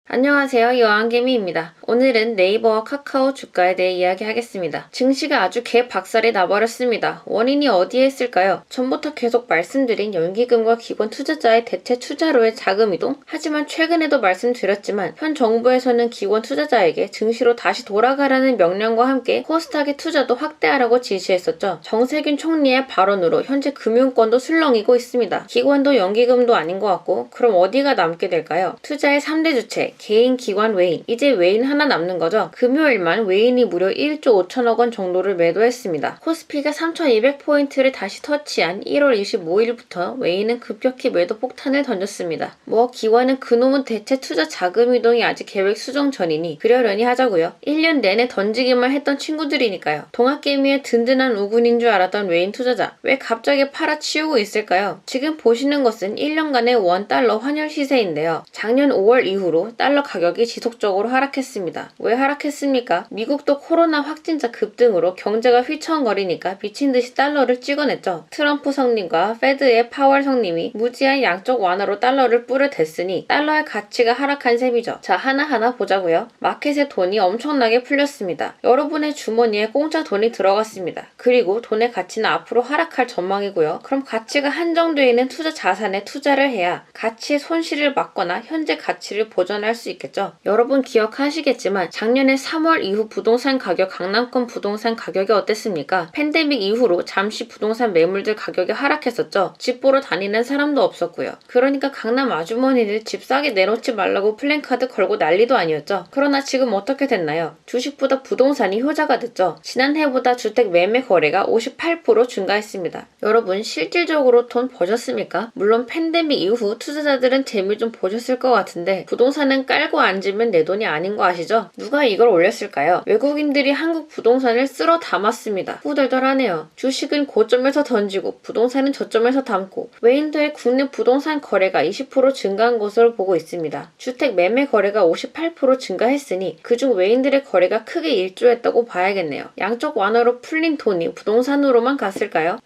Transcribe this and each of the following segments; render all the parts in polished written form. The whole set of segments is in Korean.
안녕하세요. 여왕개미입니다. 오늘은 네이버와 카카오 주가에 대해 이야기하겠습니다. 증시가 아주 개박살이 나버렸습니다. 원인이 어디에 있을까요? 전부터 계속 말씀드린 연기금과 기관 투자자의 대체 투자로의 자금이동? 하지만 최근에도 말씀드렸지만 현 정부에서는 기관 투자자에게 증시로 다시 돌아가라는 명령과 함께 코스닥의 투자도 확대하라고 지시했었죠. 정세균 총리의 발언으로 현재 금융권도 술렁이고 있습니다. 기관도 연기금도 아닌 것 같고 그럼 어디가 남게 될까요? 투자의 3대 주체 개인, 기관, 외인. 이제 외인 하나 남는 거죠. 금요일만 외인이 무려 1조 5천억 원 정도를 매도했습니다. 코스피가 3,200포인트를 다시 터치한 1월 25일부터 외인은 급격히 매도 폭탄을 던졌습니다. 기관은 그놈은 대체 투자 자금 이동이 아직 계획 수정 전이니 그러려니 하자고요. 1년 내내 던지기만 했던 친구들이니까요. 동학개미의 든든한 우군인 줄 알았던 외인 투자자. 왜 갑자기 팔아치우고 있을까요? 지금 보시는 것은 1년간의 원 달러 환율 시세인데요. 작년 5월 이후로 달러 가격이 지속적으로 하락했습니다. 왜 하락했습니까? 미국도 코로나 확진자 급등으로 경제가 휘청거리니까 미친듯이 달러를 찍어냈죠. 트럼프 성님과 페드의 파월 성님이 무지한 양적 완화로 달러를 뿌려댔으니 달러의 가치가 하락한 셈이죠. 자, 하나하나 보자고요. 마켓에 돈이 엄청나게 풀렸습니다. 여러분의 주머니에 공짜 돈이 들어갔습니다. 그리고 돈의 가치는 앞으로 하락할 전망이고요. 그럼 가치가 한정되어 있는 투자 자산에 투자를 해야 가치의 손실을 막거나 현재 가치를 보전할 수 있겠죠. 여러분 기억하시겠지만 작년에 3월 이후 부동산 가격, 강남권 부동산 가격이 어땠습니까? 팬데믹 이후로 잠시 부동산 매물들 가격이 하락했었죠. 집 보러 다니는 사람도 없었고요. 그러니까 강남 아주머니들 집 싸게 내놓지 말라고 플랜카드 걸고 난리도 아니었죠. 그러나 지금 어떻게 됐나요? 주식보다 부동산이 효자가 됐죠. 지난해보다 주택 매매 거래가 58% 증가했습니다. 여러분 실질적으로 돈 버셨습니까? 물론 팬데믹 이후 투자자들은 재미 좀 보셨을 것 같은데 부동산은 깔고 앉으면 내 돈이 아닌 거 아시죠? 누가 이걸 올렸을까요? 외국인들이 한국 부동산을 쓸어 담았습니다. 후덜덜하네요. 주식은 고점에서 던지고 부동산은 저점에서 담고 외인들의 국내 부동산 거래가 20% 증가한 것으로 보고 있습니다. 주택 매매 거래가 58% 증가했으니 그중 외인들의 거래가 크게 일조했다고 봐야겠네요. 양적 완화로 풀린 돈이 부동산으로만 갔을까요?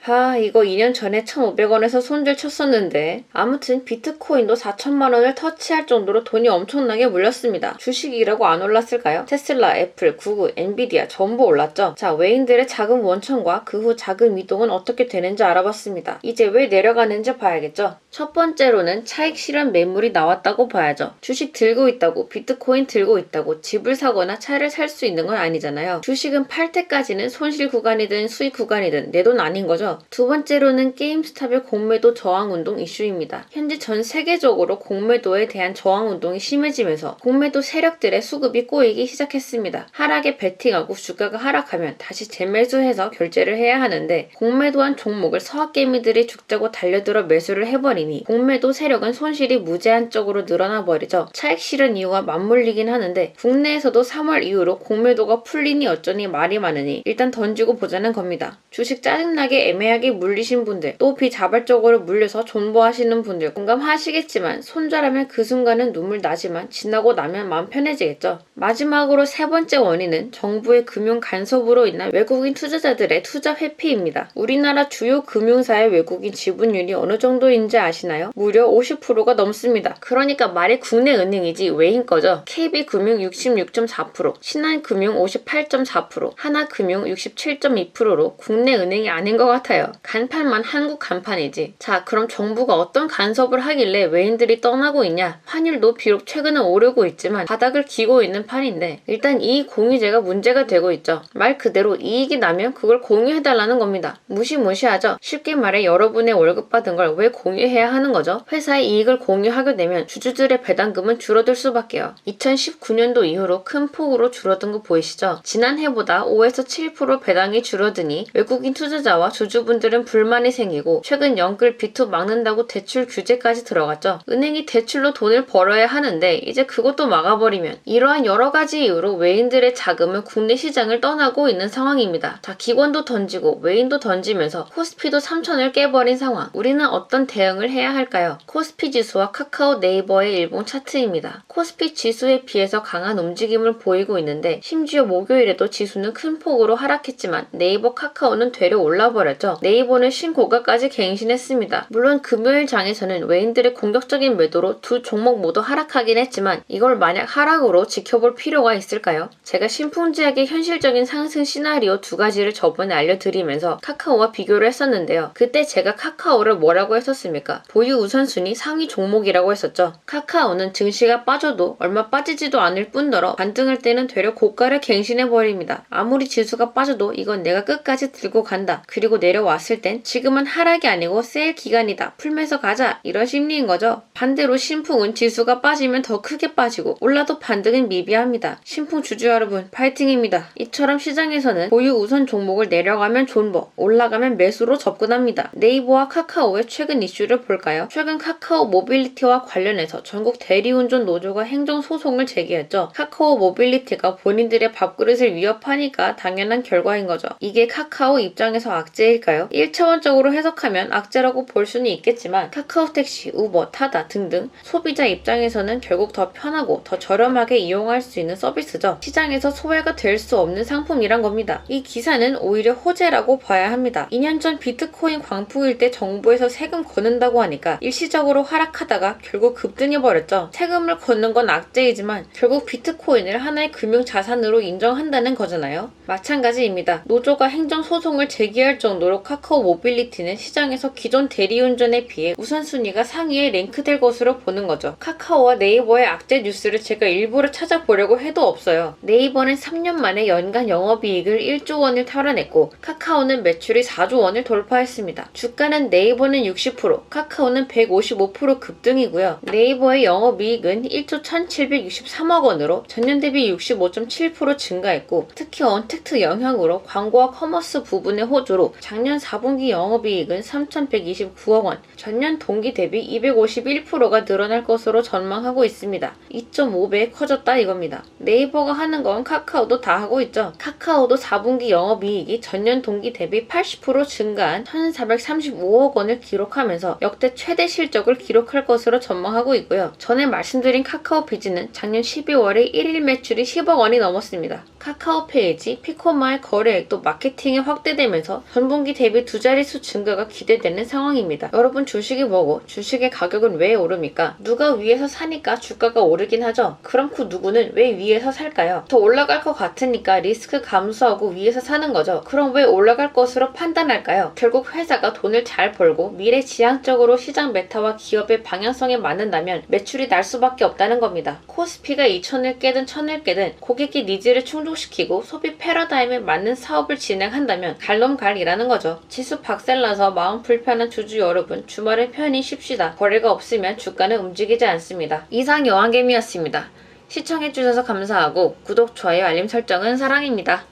이거 2년 전에 1,500원에서 손절 쳤었는데 아무튼 비트코인도 4천만 원을 터치할 정도로 돈이 엄청나게 물렸습니다. 주식이라고 안 올랐을까요? 테슬라, 애플, 구글, 엔비디아 전부 올랐죠. 자, 외인들의 자금 원천과 그 후 자금 이동은 어떻게 되는지 알아봤습니다. 이제 왜 내려가는지 봐야겠죠. 첫 번째로는 차익 실현 매물이 나왔다고 봐야죠. 주식 들고 있다고, 비트코인 들고 있다고 집을 사거나 차를 살 수 있는 건 아니잖아요. 주식은 팔 때까지는 손실 구간이든 수익 구간이든 내 돈 아닌 거죠. 두 번째로는 게임스탑의 공매도 저항운동 이슈입니다. 현재 전 세계적으로 공매도에 대한 저항운동이 심해지면서 공매도 세력들의 수급이 꼬이기 시작했습니다. 하락에 베팅하고 주가가 하락하면 다시 재매수해서 결제를 해야 하는데 공매도한 종목을 서학개미들이 죽자고 달려들어 매수를 해버리니 공매도 세력은 손실이 무제한적으로 늘어나 버리죠. 차익 실현 이유가 맞물리긴 하는데 국내에서도 3월 이후로 공매도가 풀리니 어쩌니 말이 많으니 일단 던지고 보자는 겁니다. 주식 짜증나게 애매하게 물리신 분들 또 비자발적으로 물려서 존버하시는 분들 공감하시겠지만 손절하면 그 순간은 눈물 나지만 지나고 나면 마음 편해지겠죠. 마지막으로 세 번째 원인은 정부의 금융 간섭으로 인한 외국인 투자자들의 투자 회피입니다. 우리나라 주요 금융사의 외국인 지분율이 어느 정도인지 아시나요? 무려 50%가 넘습니다. 그러니까 말이 국내 은행이지 외인 거죠. KB금융 66.4%, 신한금융 58.4%, 하나금융 67.2%로 국내 은행이 아닌 것 같아요. 간판만 한국 간판이지. 자, 그럼 정부가 어떤 간섭을 하길래 외인들이 떠나고 있냐? 환율도 비록 최근에 오르고 있지만 바닥을 기고 있는 판인데 일단 이익 공유제가 문제가 되고 있죠. 말 그대로 이익이 나면 그걸 공유해달라는 겁니다. 무시무시하죠. 쉽게 말해 여러분의 월급 받은 걸 왜 공유해야 하는 거죠? 회사의 이익을 공유하게 되면 주주들의 배당금은 줄어들 수밖에요. 2019년도 이후로 큰 폭으로 줄어든 거 보이시죠? 지난해보다 5에서 7% 배당이 줄어드니 외국인 투자자와 주주분들은 불만이 생기고 최근 연끌 비투 막는다고 대출 규제까지 들어갔죠. 은행이 대출로 돈을 벌어야 하는데 이제 그것도 막아버리면 이러한 여러 가지 이유로 외인들의 자금은 국내 시장을 떠나고 있는 상황입니다. 자, 기관도 던지고 외인도 던지면서 코스피도 3천을 깨버린 상황. 우리는 어떤 대응을 집중을 해야 할까요? 코스피 지수와 카카오 네이버의 일봉 차트입니다. 코스피 지수에 비해서 강한 움직임을 보이고 있는데 심지어 목요일에도 지수는 큰 폭으로 하락했지만 네이버 카카오는 되려 올라버렸죠. 네이버는 신고가까지 갱신했습니다. 물론 금요일 장에서는 외인들의 공격적인 매도로 두 종목 모두 하락하긴 했지만 이걸 만약 하락으로 지켜볼 필요가 있을까요? 제가 신풍지약의 현실적인 상승 시나리오 두 가지를 저번에 알려드리면서 카카오와 비교를 했었는데요. 그때 제가 카카오를 뭐라고 했었습니까? 보유 우선순위 상위 종목이라고 했었죠. 카카오는 증시가 빠져도 얼마 빠지지도 않을 뿐더러 반등할 때는 되려 고가를 갱신해버립니다. 아무리 지수가 빠져도 이건 내가 끝까지 들고 간다. 그리고 내려왔을 땐 지금은 하락이 아니고 세일 기간이다. 풀면서 가자. 이런 심리인 거죠. 반대로 신풍은 지수가 빠지면 더 크게 빠지고 올라도 반등은 미비합니다. 신풍 주주 여러분 파이팅입니다. 이처럼 시장에서는 보유 우선 종목을 내려가면 존버, 올라가면 매수로 접근합니다. 네이버와 카카오의 최근 이슈를 볼까요? 최근 카카오 모빌리티와 관련해서 전국 대리운전 노조가 행정소송을 제기했죠. 카카오 모빌리티가 본인들의 밥그릇을 위협하니까 당연한 결과인 거죠. 이게 카카오 입장에서 악재일까요? 1차원적으로 해석하면 악재라고 볼 수는 있겠지만 카카오택시, 우버, 타다 등등 소비자 입장에서는 결국 더 편하고 더 저렴하게 이용할 수 있는 서비스죠. 시장에서 소외가 될 수 없는 상품이란 겁니다. 이 기사는 오히려 호재라고 봐야 합니다. 2년 전 비트코인 광풍일 때 정부에서 세금 걷는다고 하니까 일시적으로 하락하다가 결국 급등해버렸죠. 세금을 걷는 건 악재이지만 결국 비트코인을 하나의 금융자산으로 인정한다는 거잖아요. 마찬가지입니다. 노조가 행정소송을 제기할 정도로 카카오 모빌리티는 시장에서 기존 대리운전에 비해 우선순위가 상위에 랭크될 것으로 보는 거죠. 카카오와 네이버의 악재 뉴스를 제가 일부러 찾아보려고 해도 없어요. 네이버는 3년 만에 연간 영업이익을 1조 원을 탈환했고 카카오는 매출이 4조 원을 돌파했습니다. 주가는 네이버는 60%, 카카오는 155% 급등이고요. 네이버의 영업이익은 1조 1763억 원으로 전년 대비 65.7% 증가했고 특히 언택트 영향으로 광고와 커머스 부분의 호조로 작년 4분기 영업이익은 3129억 원, 전년 동기 대비 251%가 늘어날 것으로 전망하고 있습니다. 2.5배 커졌다 이겁니다. 네이버가 하는 건 카카오도 다 하고 있죠. 카카오도 4분기 영업이익이 전년 동기 대비 80% 증가한 1,435억 원을 기록하면서 역대 최대 실적을 기록할 것으로 전망하고 있고요. 전에 말씀드린 카카오피지는 작년 12월에 1일 매출이 10억 원이 넘었습니다. 카카오페이지, 피코마의 거래액도 마케팅이 확대되면서 전분기 대비 두 자릿수 증가가 기대되는 상황입니다. 여러분 주식이 뭐고 주식의 가격은 왜 오릅니까? 누가 위에서 사니까 주가가 오르긴 하죠. 그럼 그 누구는 왜 위에서 살까요? 더 올라갈 것 같으니까 리스크 감수하고 위에서 사는 거죠. 그럼 왜 올라갈 것으로 판단할까요? 결국 회사가 돈을 잘 벌고 미래지향적으로 시장 메타와 기업의 방향성에 맞는다면 매출이 날 수밖에 없다는 겁니다. 코스피가 2천을 깨든 1,000을 깨든 고객의 니즈를 충족시키고 소비 패러다임에 맞는 사업을 진행한다면 갈놈갈이라는 거죠. 지수 박살나서 마음 불편한 주주 여러분 주말에 편히 쉽시다. 거래가 없으면 주가는 움직이지 않습니다. 이상 여왕개미였습니다. 시청해주셔서 감사하고 구독, 좋아요, 알림 설정은 사랑입니다.